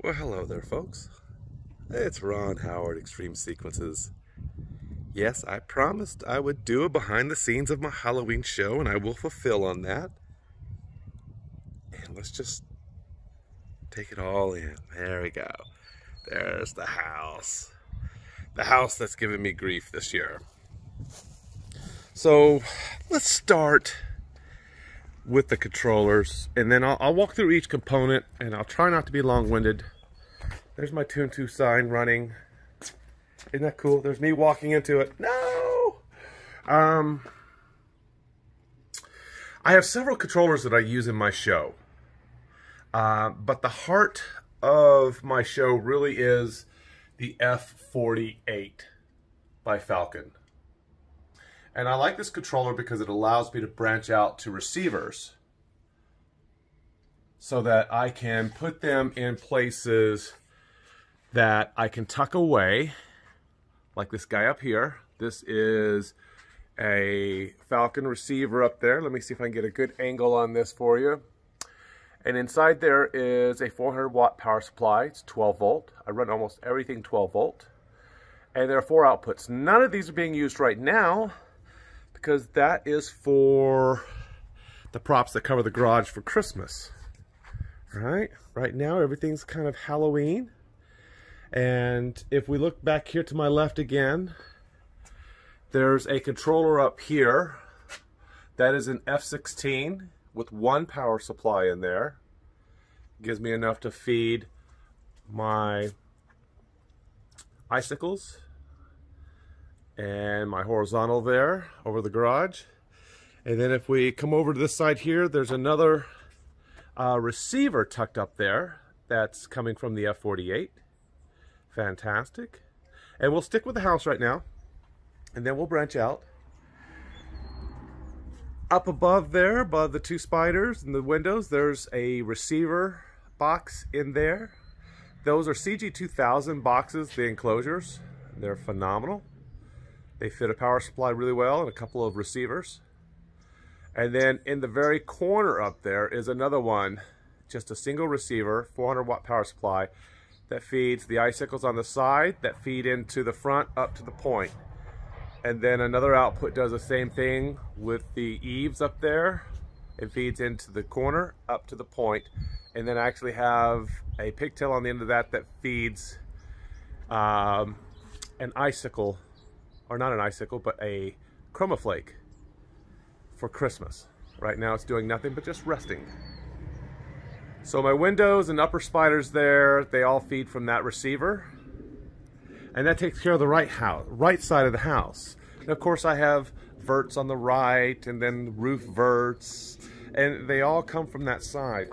Well, hello there, folks. It's Ron Howard, Extreme Sequences. Yes, I promised I would do a behind the scenes of my Halloween show, and I will fulfill on that. And let's just take it all in. There we go. There's the house. The house that's given me grief this year. So, let's start with the controllers, and then I'll walk through each component, and I'll try not to be long-winded. There's my Tune 2 sign running. Isn't that cool? There's me walking into it. No! I have several controllers that I use in my show. But the heart of my show really is the F48 by Falcon. And I like this controller because it allows me to branch out to receivers so that I can put them in places that I can tuck away, like this guy up here. This is a Falcon receiver up there. Let me see if I can get a good angle on this for you. And inside there is a 400 watt power supply. It's 12 volt. I run almost everything 12 volt. And there are 4 outputs. None of these are being used right now because that is for the props that cover the garage for Christmas. Right now everything's kind of Halloween. And if we look back here to my left again, there's a controller up here that is an F16 with 1 power supply in there. Gives me enough to feed my icicles and my horizontal there over the garage. And then if we come over to this side here, there's another receiver tucked up there that's coming from the F48. Fantastic. And we'll stick with the house right now, and then we'll branch out. Up above there, above the 2 spiders and the windows, there's a receiver box in there. Those are CG2000 boxes, the enclosures. They're phenomenal. They fit a power supply really well and a couple of receivers. And then in the very corner up there is another one, just a single receiver, 400 watt power supply that feeds the icicles on the side that feed into the front up to the point. And then another output does the same thing with the eaves up there. It feeds into the corner up to the point. And then I actually have a pigtail on the end of that that feeds an icicle, or not an icicle, but a chroma flake for Christmas. Right now it's doing nothing but just resting. So my windows and upper spiders there, they all feed from that receiver. And that takes care of the right side of the house. And of course I have verts on the right, and then roof verts, and they all come from that side.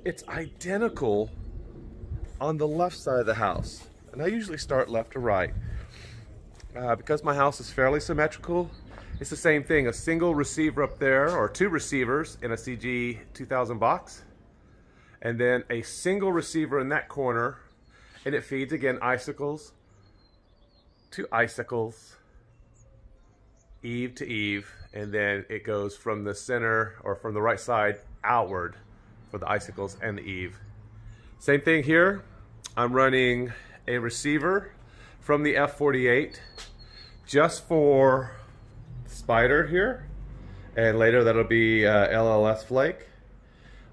It's identical on the left side of the house. And I usually start left to right. Because my house is fairly symmetrical, it's the same thing. A single receiver up there, or 2 receivers in a CG2000 box. And then a single receiver in that corner, and it feeds again icicles to icicles, eave to eave, and then it goes from the center or from the right side outward for the icicles and the eave. Same thing here. I'm running a receiver from the F48 just for spider here, and later that'll be LLS flake.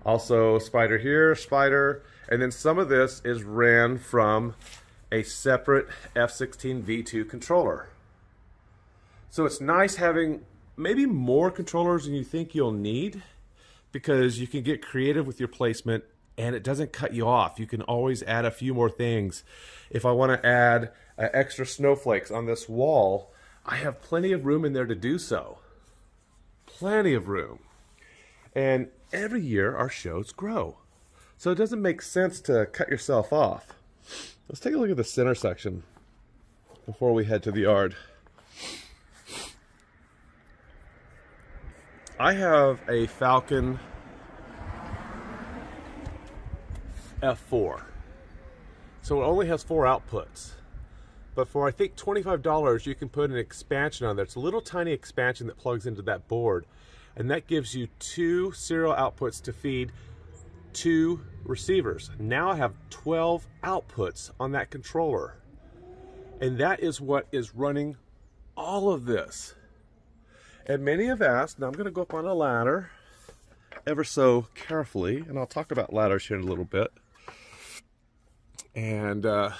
Also spider here, spider, and then some of this is ran from a separate F16 V2 controller. So it's nice having maybe more controllers than you think you'll need, because you can get creative with your placement and it doesn't cut you off. You can always add a few more things. If I want to add extra snowflakes on this wall, I have plenty of room in there to do so. Plenty of room. And every year our shows grow. So it doesn't make sense to cut yourself off. Let's take a look at the center section before we head to the yard. I have a Falcon F4. So it only has 4 outputs. But for I think $25 you can put an expansion on there. It's a little tiny expansion that plugs into that board. And that gives you 2 serial outputs to feed 2 receivers. Now I have 12 outputs on that controller. And that is what is running all of this. And many have asked, now I'm going to go up on a ladder ever so carefully, and I'll talk about ladders here in a little bit. And I'm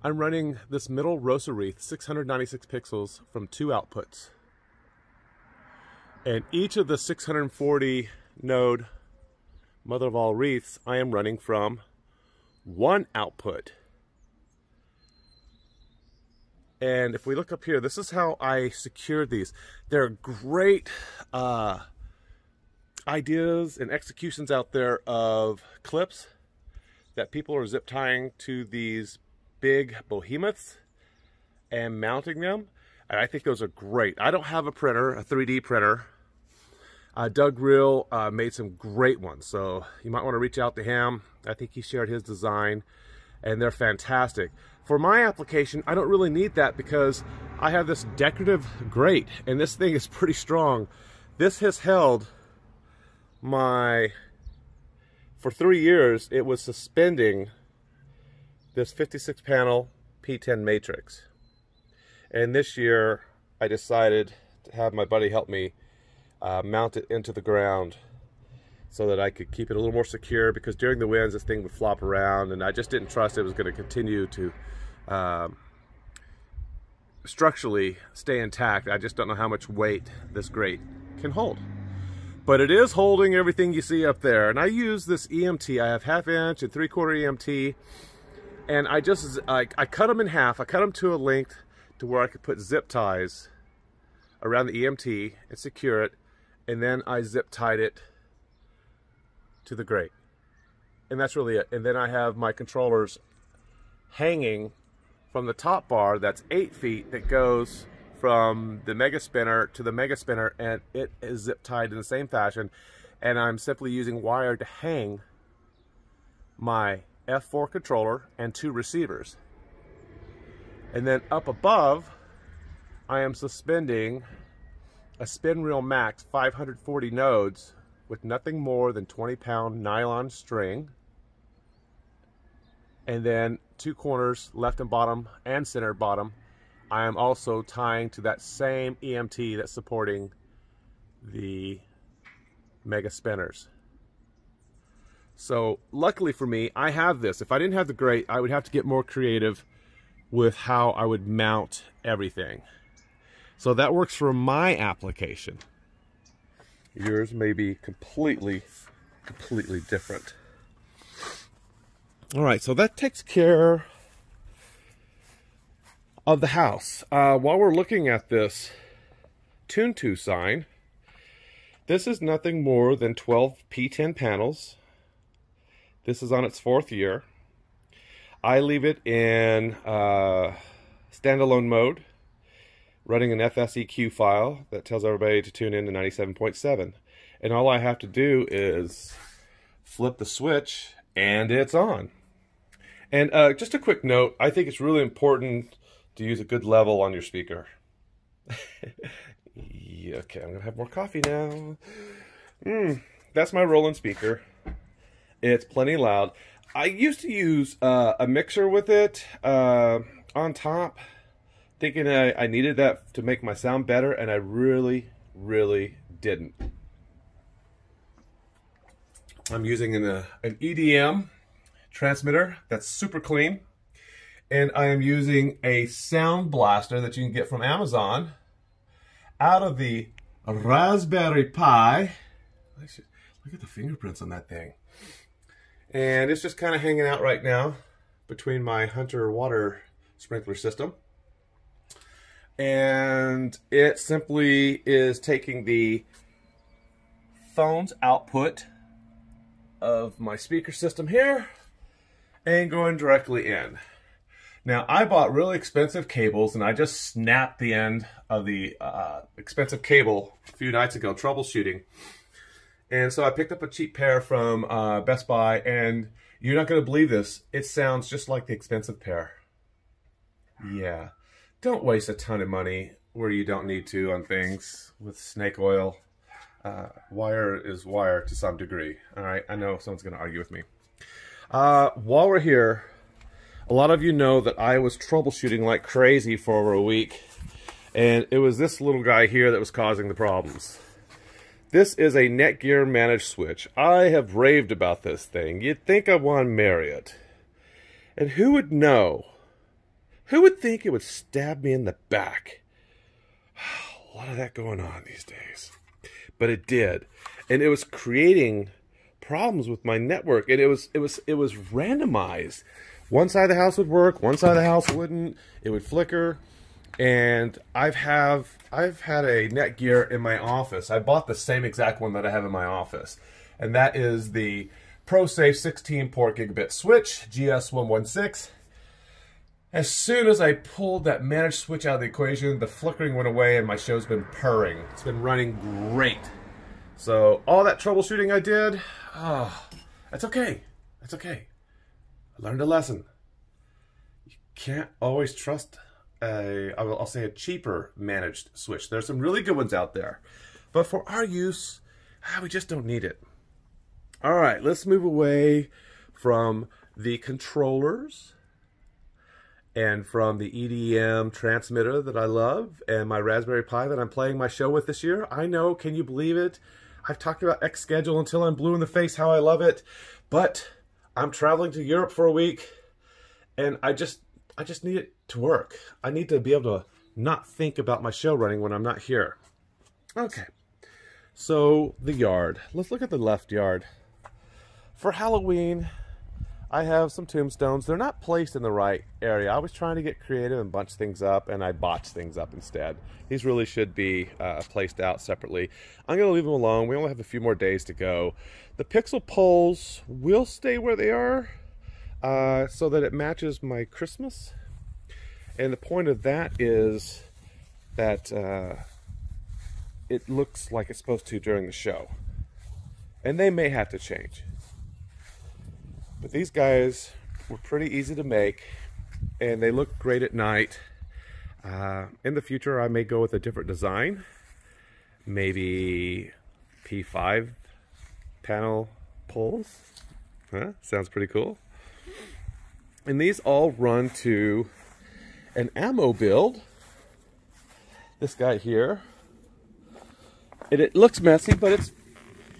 running this middle Rosa wreath, 696 pixels from 2 outputs. And each of the 640 node mother of all wreaths, I am running from 1 output. And if we look up here, this is how I secured these. They're great ideas and executions out there of clips that people are zip tying to these big behemoths and mounting them. And I think those are great. I don't have a printer, a 3D printer. Doug Reel made some great ones, so you might want to reach out to him. I think he shared his design, and they're fantastic. For my application, I don't really need that because I have this decorative grate, and this thing is pretty strong. This has held for 3 years, it was suspending this 56 panel P10 matrix. And this year, I decided to have my buddy help me mount it into the ground so that I could keep it a little more secure, because during the winds this thing would flop around and I just didn't trust it was going to continue to structurally stay intact. I just don't know how much weight this grate can hold. But it is holding everything you see up there. And I use this EMT. I have 1/2 inch and 3/4 EMT. And I cut them in half. I cut them to a length to where I could put zip ties around the EMT and secure it. And then I zip tied it to the grate. And that's really it. And then I have my controllers hanging from the top bar that's 8 feet that goes from the Mega Spinner to the Mega Spinner, and it is zip tied in the same fashion. And I'm simply using wire to hang my F4 controller and 2 receivers. And then up above, I am suspending a Spinreel Max 540 nodes with nothing more than 20-pound nylon string. And then 2 corners, left and bottom and center bottom, I am also tying to that same EMT that's supporting the Mega Spinners. So luckily for me, I have this. If I didn't have the grate, I would have to get more creative with how I would mount everything. So that works for my application. Yours may be completely different. All right, so that takes care of the house. While we're looking at this Tune2 sign, this is nothing more than 12 P10 panels. This is on its 4th year. I leave it in standalone mode, running an FSEQ file that tells everybody to tune in to 97.7. And all I have to do is flip the switch and it's on. And just a quick note, I think it's really important to use a good level on your speaker. Yeah, okay, I'm gonna have more coffee now. That's my Roland speaker. It's plenty loud. I used to use a mixer with it on top, thinking I needed that to make my sound better, and I really didn't. I'm using an EDM transmitter that's super clean, and I am using a sound blaster that you can get from Amazon out of the Raspberry Pi. Look at the fingerprints on that thing. And it's just kind of hanging out right now between my Hunter water sprinkler system. And it simply is taking the phone's output of my speaker system here and going directly in. Now, I bought really expensive cables, and I just snapped the end of the expensive cable a few nights ago, troubleshooting. And so I picked up a cheap pair from Best Buy, and you're not going to believe this. It sounds just like the expensive pair. Yeah. Don't waste a ton of money where you don't need to on things with snake oil. wire is wire to some degree. All right, I know someone's going to argue with me. While we're here, a lot of you know that I was troubleshooting like crazy for over a week, and it was this little guy here that was causing the problems. This is a Netgear managed switch. I have raved about this thing. You'd think I want to marry it. And who would know? Who would think it would stab me in the back? A lot of that going on these days. But it did. And it was creating problems with my network. And it was randomized. One side of the house would work, one side of the house wouldn't. It would flicker. And I've had a Netgear in my office. I bought the same exact one that I have in my office. And that is the ProSafe 16 port gigabit switch, GS116. As soon as I pulled that managed switch out of the equation, the flickering went away and my show's been purring. It's been running great. So all that troubleshooting I did, that's okay. That's okay. I learned a lesson. You can't always trust I'll say a cheaper managed switch. There's some really good ones out there. But for our use, we just don't need it. All right, let's move away from the controllers and from the EDM transmitter that I love and my Raspberry Pi that I'm playing my show with this year. I know, can you believe it? I've talked about Xschedule until I'm blue in the face how I love it, but I'm traveling to Europe for a week and I just need it to work. I need to be able to not think about my show running when I'm not here. Okay, so the yard. Let's look at the left yard. For Halloween, I have some tombstones. They're not placed in the right area. I was trying to get creative and bunch things up, and I botched things up instead. These really should be placed out separately. I'm going to leave them alone. We only have a few more days to go. The pixel poles will stay where they are so that it matches my Christmas. And the point of that is that it looks like it's supposed to during the show. And they may have to change. But these guys were pretty easy to make, and they look great at night. In the future, I may go with a different design. Maybe P5 panel poles. Huh? Sounds pretty cool. And these all run to an ammo build. This guy here. And it looks messy, but it's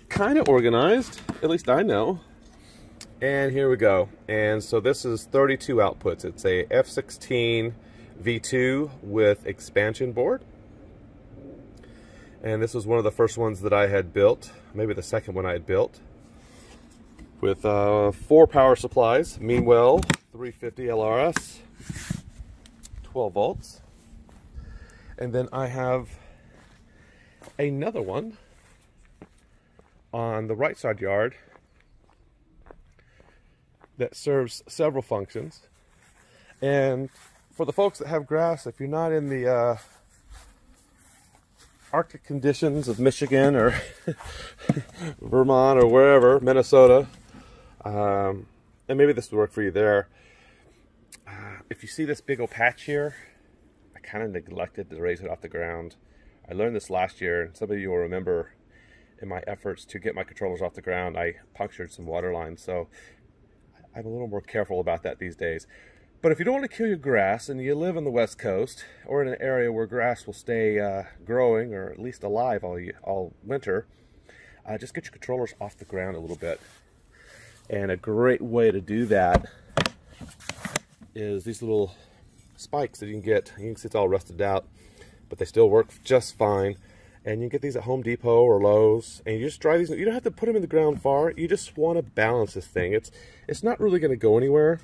kind of organized. At least I know. And here we go. And so this is 32 outputs. It's a F16 V2 with expansion board. And this was one of the first ones that I had built. Maybe the second one I had built. With 4 power supplies. Meanwell, 350 LRS. 12 volts. And then I have another one on the right side yard that serves several functions. And for the folks that have grass, if you're not in the Arctic conditions of Michigan or Vermont or wherever, Minnesota, and maybe this would work for you there. If you see this big old patch here, I kind of neglected to raise it off the ground. I learned this last year, and some of you will remember in my efforts to get my controllers off the ground, I punctured some water lines. So I'm a little more careful about that these days. But if you don't want to kill your grass and you live on the West Coast or in an area where grass will stay growing or at least alive all winter, just get your controllers off the ground a little bit. And a great way to do that is these little spikes that you can get. You can see it's all rusted out, but they still work just fine. And you can get these at Home Depot or Lowe's, and you just drive these. You don't have to put them in the ground far. You just want to balance this thing. It's not really going to go anywhere.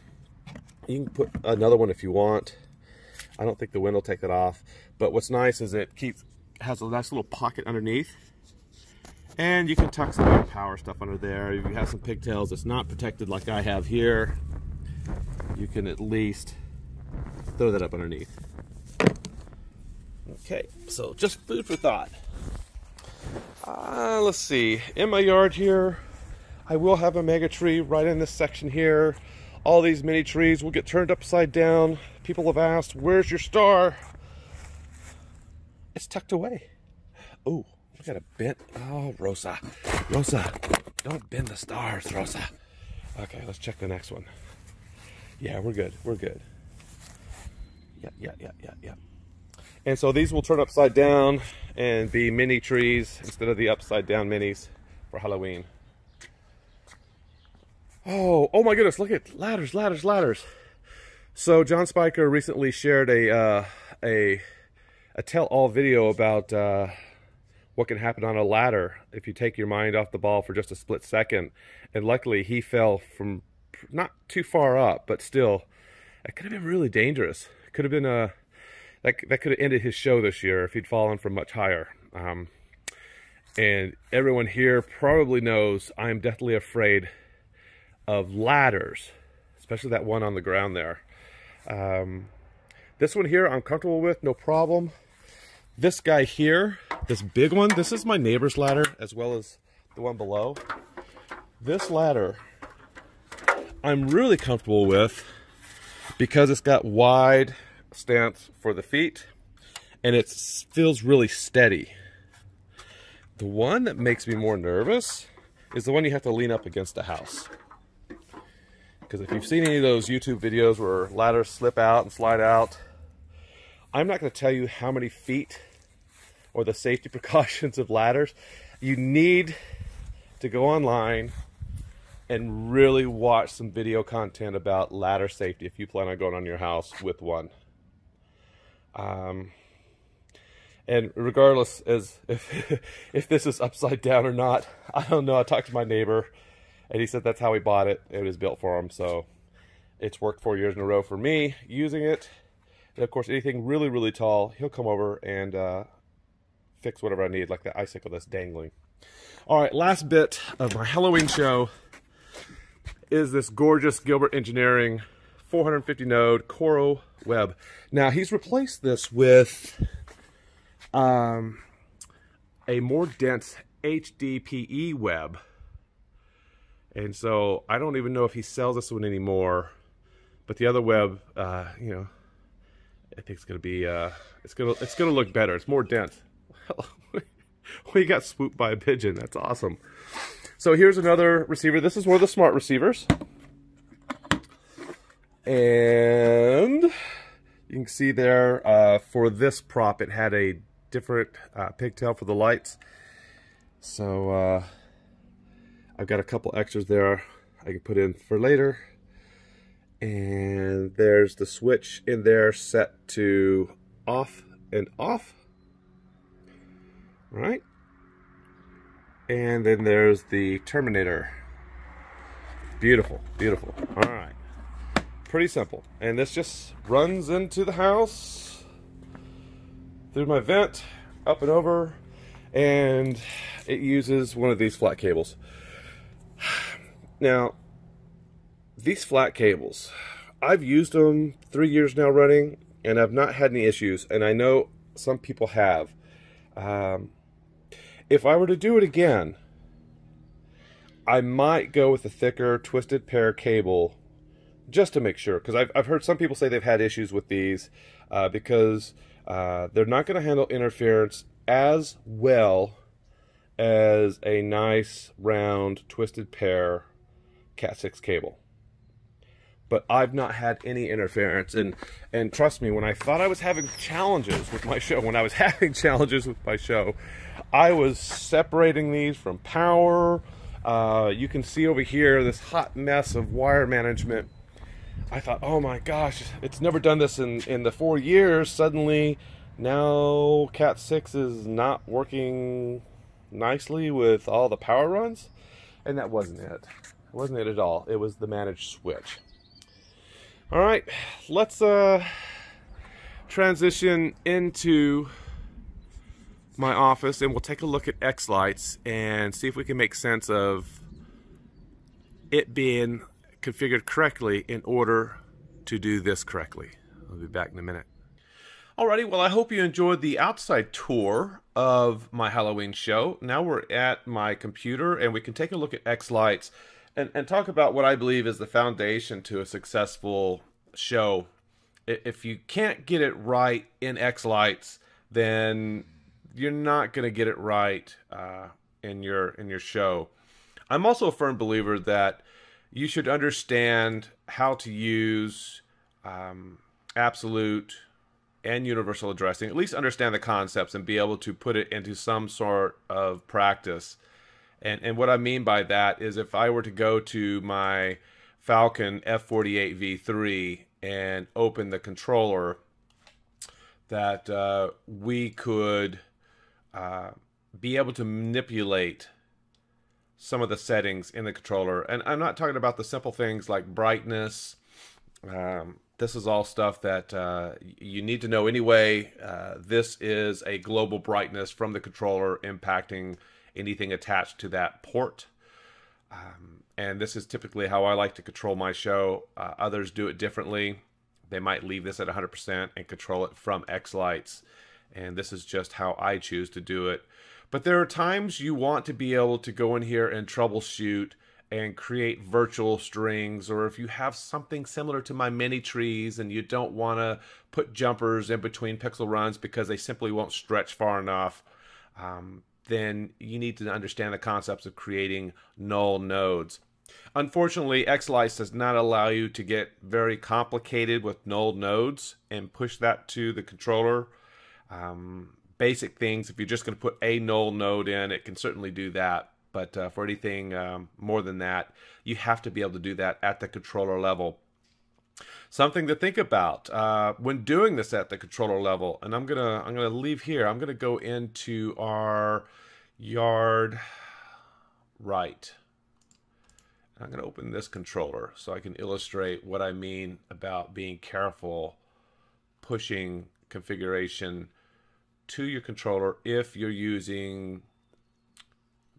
You can put another one if you want. I don't think the wind will take that off. But what's nice is it has a nice little pocket underneath, and you can tuck some of your power stuff under there. If you have some pigtails that's not protected like I have here, you can at least throw that up underneath. Okay, so just food for thought. Let's see, in my yard here, I will have a mega tree right in this section here. All these mini trees will get turned upside down. People have asked, where's your star? It's tucked away. Oh, Look at a bent. Oh, Rosa. Rosa, don't bend the stars, Rosa. Okay, let's check the next one. Yeah, we're good. We're good. Yeah. And so these will turn upside down and be mini trees instead of the upside down minis for Halloween. Oh my goodness, look at ladders. So John Spiker recently shared a tell-all video about what can happen on a ladder if you take your mind off the ball for just a split second. And luckily he fell from not too far up, but still, it could have been really dangerous. It could have been that could have ended his show this year if he'd fallen from much higher. And everyone here probably knows I'm deathly afraid of ladders, especially that one on the ground there. This one here I'm comfortable with, no problem. This guy here, this big one, this is my neighbor's ladder as well as the one below. This ladder I'm really comfortable with because it's got wide stance for the feet and it feels really steady. The one that makes me more nervous is the one you have to lean up against a house. Because if you've seen any of those YouTube videos where ladders slip out and slide out, I'm not going to tell you how many feet or the safety precautions of ladders. You need to go online and really watch some video content about ladder safety if you plan on going on your house with one. And regardless as if this is upside down or not, I don't know. I talked to my neighbor and he said that's how he bought it. It was built for him, so it's worked 4 years in a row for me using it. And of course, anything really, really tall, he'll come over and fix whatever I need, like the icicle that's dangling. All right, last bit of my Halloween show is this gorgeous Gilbert Engineering 450 node Coro web. Now he's replaced this with a more dense HDPE web. And so I don't even know if he sells this one anymore, but the other web, you know, I think it's gonna be, it's gonna look better. It's more dense. We got swooped by a pigeon. That's awesome. So here's another receiver. This is one of the smart receivers, and you can see there for this prop, it had a different pigtail for the lights. So I've got a couple extras there I can put in for later. And there's the switch in there set to off and off. Right? And then there's the terminator. Beautiful, beautiful. All right. Pretty simple. And this just runs into the house through my vent, up and over, and it uses one of these flat cables. Now, these flat cables, I've used them 3 years now running, and I've not had any issues, and I know some people have. If I were to do it again, I might go with a thicker twisted pair cable just to make sure, because I've heard some people say they've had issues with these because they're not going to handle interference as well as a nice round twisted pair Cat 6 cable. But I've not had any interference, and trust me, when I thought I was having challenges with my show, I was separating these from power. You can see over here this hot mess of wire management. I thought, oh my gosh, it's never done this in the 4 years. Suddenly, now Cat 6 is not working nicely with all the power runs. And that wasn't it. It wasn't it at all. It was the managed switch. All right, let's transition into my office and we'll take a look at X-Lights and see if we can make sense of it being configured correctly in order to do this correctly. I'll be back in a minute. Alrighty, well, I hope you enjoyed the outside tour of my Halloween show. Now we're at my computer and we can take a look at X-Lights and talk about what I believe is the foundation to a successful show. If you can't get it right in X-Lights, then you're not going to get it right in your show. I'm also a firm believer that you should understand how to use absolute and universal addressing, at least understand the concepts and be able to put it into some sort of practice. And what I mean by that is if I were to go to my Falcon F48 V3 and open the controller, that we could be able to manipulate some of the settings in the controller. And I'm not talking about the simple things like brightness. This is all stuff that you need to know anyway. This is a global brightness from the controller impacting anything attached to that port. And this is typically how I like to control my show. Others do it differently. They might leave this at 100% and control it from X-Lights. And this is just how I choose to do it. But there are times you want to be able to go in here and troubleshoot and create virtual strings, or if you have something similar to my mini trees and you don't want to put jumpers in between pixel runs because they simply won't stretch far enough, then you need to understand the concepts of creating null nodes. Unfortunately, X-Lights does not allow you to get very complicated with null nodes and push that to the controller. Basic things, if you're just going to put a null node in, it can certainly do that. But for anything more than that, you have to be able to do that at the controller level. Something to think about when doing this at the controller level, and I'm gonna leave here. I'm gonna go into our yard right. I'm going to open this controller so I can illustrate what I mean about being careful pushing configuration to your controller if you're using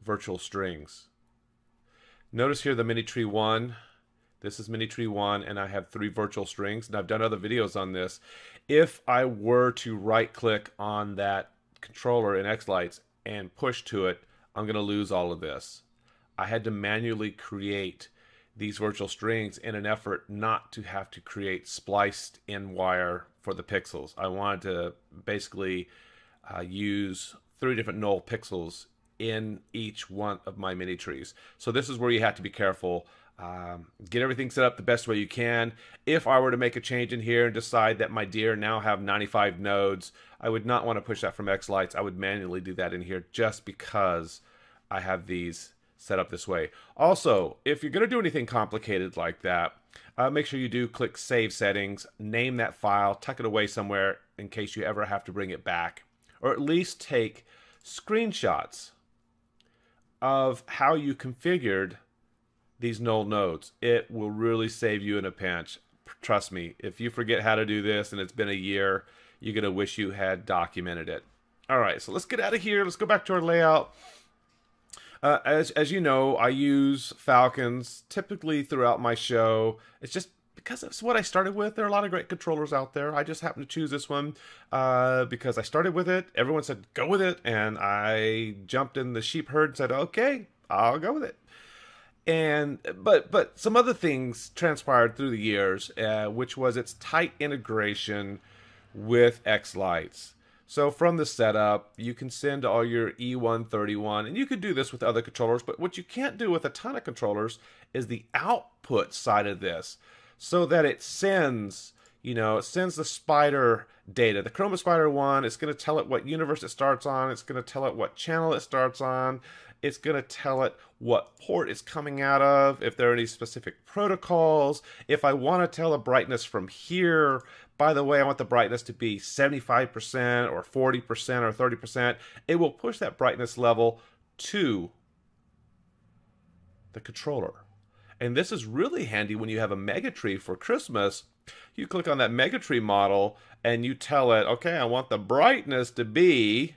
virtual strings. Notice here the Minitree 1. This is Minitree 1, and I have 3 virtual strings, and I've done other videos on this. If I were to right-click on that controller in X-Lights and push to it, I'm going to lose all of this. I had to manually create these virtual strings in an effort not to have to create spliced in wire for the pixels. I wanted to basically use 3 different null pixels in each one of my mini trees. So this is where you have to be careful. Get everything set up the best way you can. If I were to make a change in here and decide that my deer now have 95 nodes, I would not want to push that from X-Lights. I would manually do that in here just because I have these set up this way. Also, if you're going to do anything complicated like that, make sure you do click Save Settings, name that file, tuck it away somewhere in case you ever have to bring it back, or at least take screenshots of how you configured these null nodes. It will really save you in a pinch. Trust me, if you forget how to do this and it's been a year, you're going to wish you had documented it. All right, so let's get out of here. Let's go back to our layout. As you know, I use Falcons typically throughout my show. It's just because it's what I started with. There are a lot of great controllers out there. I just happened to choose this one because I started with it. Everyone said, go with it. And I jumped in the sheep herd and said, okay, I'll go with it. And but some other things transpired through the years, which was its tight integration with X-Lights. So from the setup, you can send all your E131, and you could do this with other controllers, but what you can't do with a ton of controllers is the output side of this, so that it sends, it sends the spider data. The Chroma Spider 1, it's going to tell it what universe it starts on, it's going to tell it what channel it starts on, it's going to tell it what port it's coming out of, if there are any specific protocols. If I want to tell a brightness from here, by the way, I want the brightness to be 75% or 40% or 30%, it will push that brightness level to the controller. And this is really handy when you have a Megatree for Christmas. You click on that Megatree model and you tell it, okay, I want the brightness to be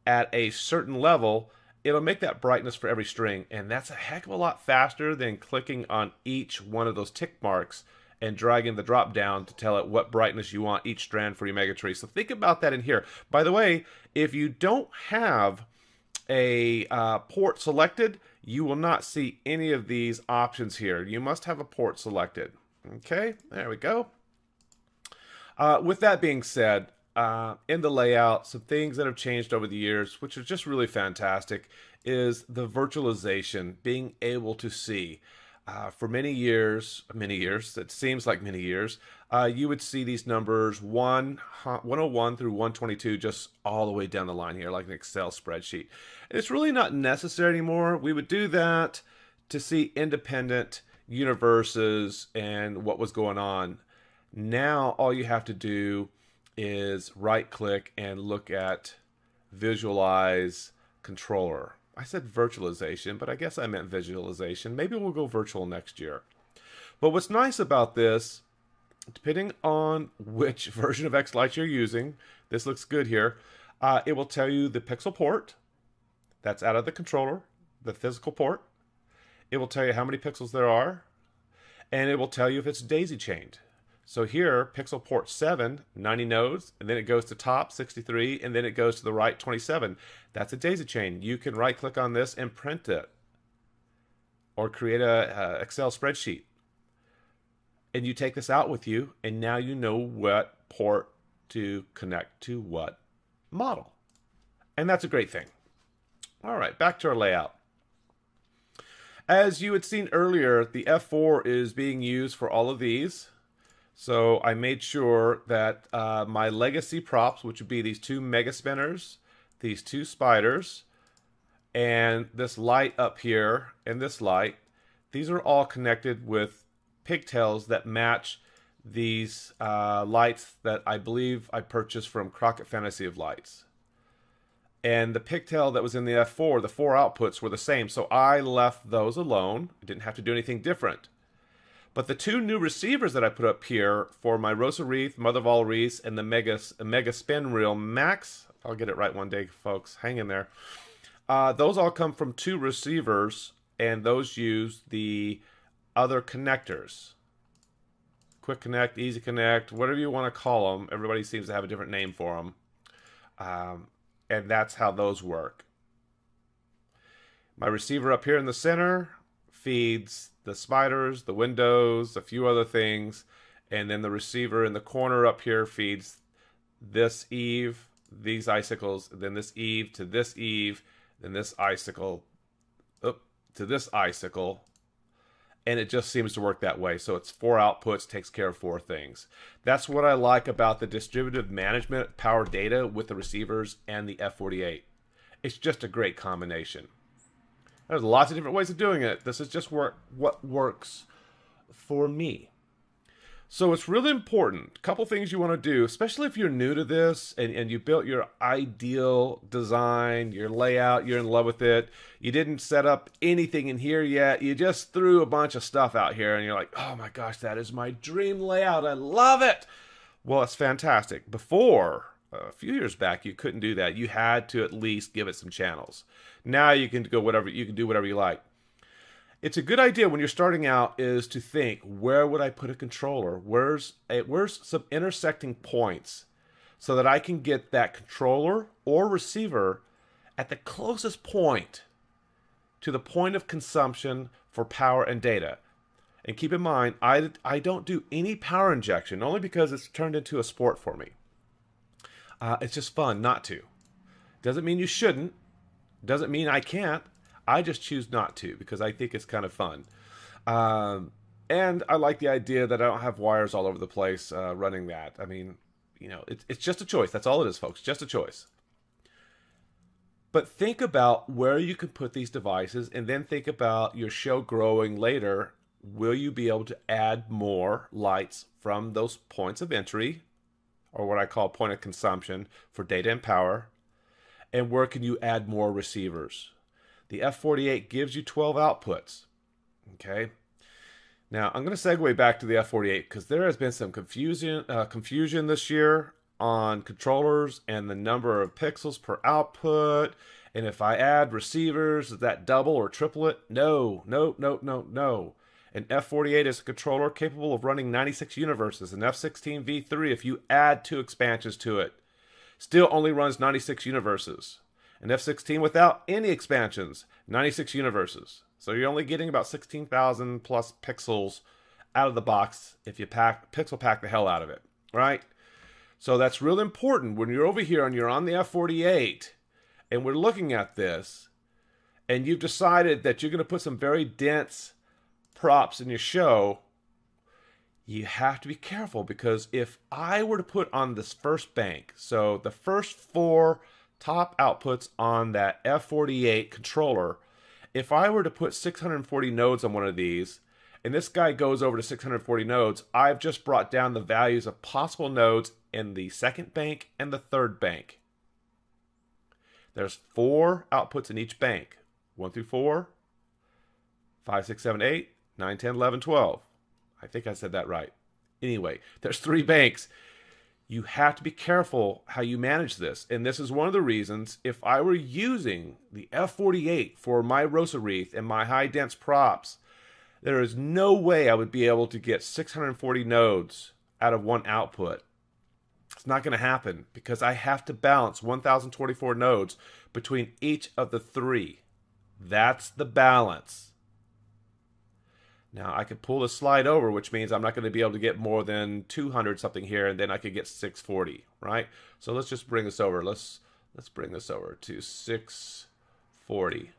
at a certain level. It'll make that brightness for every string, and that's a heck of a lot faster than clicking on each one of those tick marks and dragging the drop down to tell it what brightness you want each strand for your Megatree. So think about that in here. By the way, if you don't have a port selected, you will not see any of these options here. You must have a port selected. Okay, there we go. With that being said, in the layout, some things that have changed over the years, which are just really fantastic, is the virtualization, being able to see. For many years, it seems like many years, you would see these numbers 101 through 122 just all the way down the line here, like an Excel spreadsheet. And it's really not necessary anymore. We would do that to see independent universes and what was going on. Now, all you have to do is right-click and look at Visualize Controller. I said virtualization, but I guess I meant visualization. Maybe we'll go virtual next year. But what's nice about this, depending on which version of XLights you're using, this looks good here, it will tell you the pixel port that's out of the controller, the physical port. It will tell you how many pixels there are, and it will tell you if it's daisy-chained. So here, pixel port 7, 90 nodes, and then it goes to top, 63, and then it goes to the right, 27. That's a daisy chain. You can right-click on this and print it, or create a Excel spreadsheet. And you take this out with you, and now you know what port to connect to what model. And that's a great thing. All right, back to our layout. As you had seen earlier, the F4 is being used for all of these. So I made sure that my legacy props, which would be these two mega spinners, these two spiders, and this light up here, and this light, these are all connected with pigtails that match these lights that I believe I purchased from Crockett Fantasy of Lights. And the pigtail that was in the F4, the 4 outputs were the same, so I left those alone. I didn't have to do anything different. But the two new receivers that I put up here for my Rosa Wreath, Mother of All Wreaths, and the Mega Spin Reel Max, I'll get it right one day, folks, hang in there. Those all come from two receivers, and those use the other connectors. Quick Connect, Easy Connect, whatever you want to call them. Everybody seems to have a different name for them. And that's how those work. My receiver up here in the center feeds the spiders, the windows, a few other things, and then the receiver in the corner up here feeds this eave, these icicles, then this eave to this eave, then this icicle to this icicle, and it just seems to work that way. So it's 4 outputs, takes care of 4 things. That's what I like about the distributed management power data with the receivers and the F48. It's just a great combination. There's lots of different ways of doing it. This is just what works for me. So it's really important. A couple things you want to do, especially if you're new to this and you built your ideal design, your layout, you're in love with it. You didn't set up anything in here yet. You just threw a bunch of stuff out here and you're like, oh my gosh, that is my dream layout. I love it. Well, it's fantastic. Before, a few years back, you couldn't do that. You had to at least give it some channels. Now you can go whatever, you can do whatever you like. It's a good idea when you're starting out is to think, where would I put a controller? Where's some intersecting points so that I can get that controller or receiver at the closest point to the point of consumption for power and data. And keep in mind, I don't do any power injection, only because it's turned into a sport for me. It's just fun not to. Doesn't mean you shouldn't. Doesn't mean I can't. I just choose not to because I think it's kind of fun. And I like the idea that I don't have wires all over the place running that. I mean, you know, it's just a choice. That's all it is, folks. Just a choice. But think about where you can put these devices and then think about your show growing later. Will you be able to add more lights from those points of entry, or what I call point of consumption for data and power? And where can you add more receivers? The F48 gives you 12 outputs. Okay. Now I'm going to segue back to the F48 because there has been some confusion this year on controllers and the number of pixels per output. And if I add receivers, does that double or triple it? No. An F48 is a controller capable of running 96 universes. An F16 V3, if you add 2 expansions to it, still only runs 96 universes. An F16 without any expansions, 96 universes. So you're only getting about 16,000 plus pixels out of the box if you pixel pack the hell out of it, right? So that's real important when you're over here and you're on the F48 and we're looking at this and you've decided that you're going to put some very dense props in your show. You have to be careful, because if I were to put on this first bank, so the first 4 top outputs on that F48 controller, if I were to put 640 nodes on one of these, and this guy goes over to 640 nodes, I've just brought down the values of possible nodes in the second bank and the third bank. There's 4 outputs in each bank. 1 through 4, 5, 6, 7, 8, 9, 10, 11, 12. I think I said that right. Anyway, there's 3 banks. You have to be careful how you manage this. And this is one of the reasons, if I were using the F48 for my ROSA wreath and my high dense props, there is no way I would be able to get 640 nodes out of one output. It's not going to happen, because I have to balance 1024 nodes between each of the 3. That's the balance. Now I could pull the slide over, which means I'm not going to be able to get more than 200 something here, and then I could get 640, right? So let's just bring this over. Let's bring this over to 640.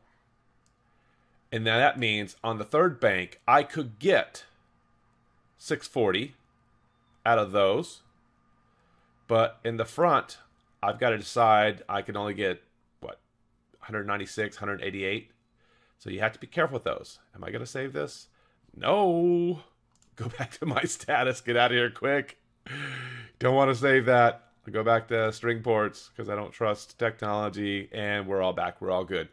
And now that means on the third bank, I could get 640 out of those. But in the front, I've got to decide I can only get, what, 196, 188. So you have to be careful with those. Am I going to save this? No. Go back to my status. Get out of here quick. Don't want to save that. I'll go back to string ports because I don't trust technology. And we're all back. We're all good.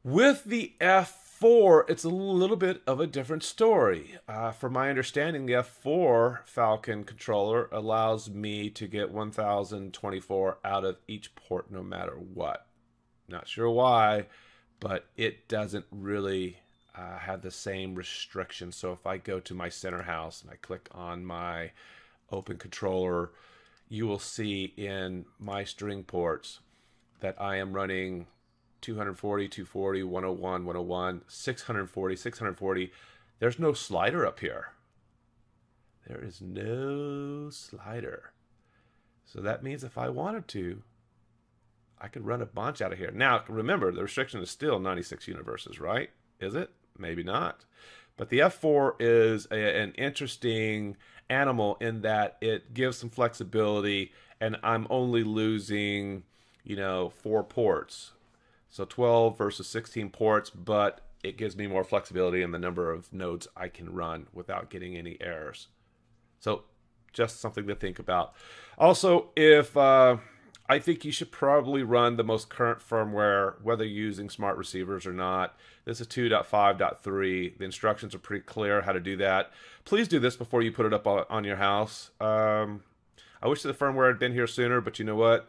With the F4, it's a little bit of a different story. From my understanding, the F4 Falcon controller allows me to get 1024 out of each port no matter what. Not sure why, but it doesn't really have the same restrictions. So if I go to my center house and I click on my open controller, you will see in my string ports that I am running 240, 240, 101, 101, 640, 640. There's no slider up here. There is no slider. So that means if I wanted to, I could run a bunch out of here. Now, remember, the restriction is still 96 universes, right? Is it? Maybe not. But the F4 is an interesting animal in that it gives some flexibility, and I'm only losing, 4 ports. So 12 versus 16 ports, but it gives me more flexibility in the number of nodes I can run without getting any errors. So just something to think about. Also, if I think you should probably run the most current firmware, whether you're using smart receivers or not. This is 2.5.3. The instructions are pretty clear how to do that. Please do this before you put it up on your house. I wish the firmware had been here sooner, but you know what?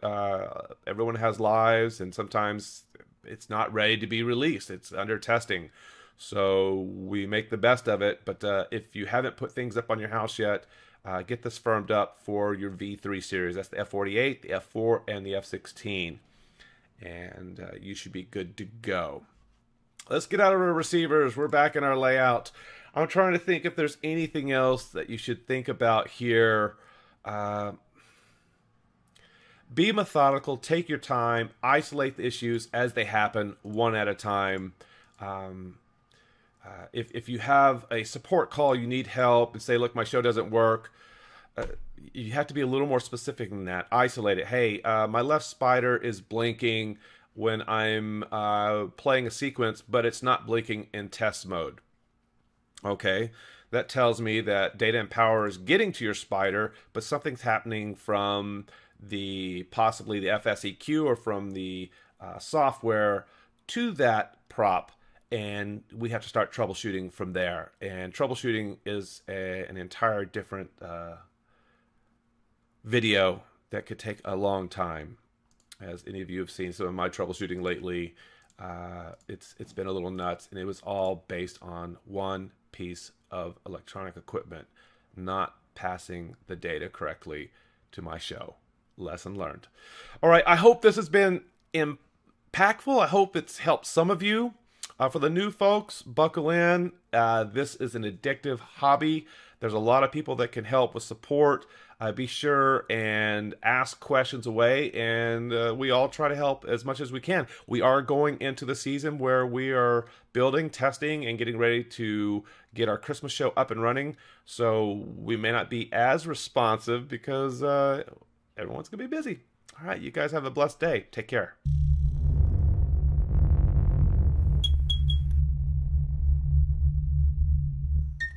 Everyone has lives, and sometimes it's not ready to be released. It's under testing. So we make the best of it. But if you haven't put things up on your house yet, get this firmed up for your V3 series. That's the F48, the F4, and the F16. And you should be good to go. Let's get out of our receivers. We're back in our layout. I'm trying to think if there's anything else that you should think about here. Be methodical. Take your time. Isolate the issues as they happen, one at a time. If you have a support call, you need help, and say, look, my show doesn't work, you have to be a little more specific than that. Isolate it. Hey, my left spider is blinking when I'm playing a sequence, but it's not blinking in test mode. Okay, that tells me that data and power is getting to your spider, but something's happening from possibly the FSEQ or from the software to that prop, and we have to start troubleshooting from there. And troubleshooting is an entire different video that could take a long time. As any of you have seen some of my troubleshooting lately, it's been a little nuts, and it was all based on one piece of electronic equipment not passing the data correctly to my show. Lesson learned. All right, I hope this has been impactful. I hope it's helped some of you. For the new folks, buckle in. This is an addictive hobby. There's a lot of people that can help with support. be sure and ask questions away, and we all try to help as much as we can. We are going into the season where we are building, testing, and getting ready to get our Christmas show up and running, so we may not be as responsive because everyone's going to be busy. All right, you guys have a blessed day. Take care.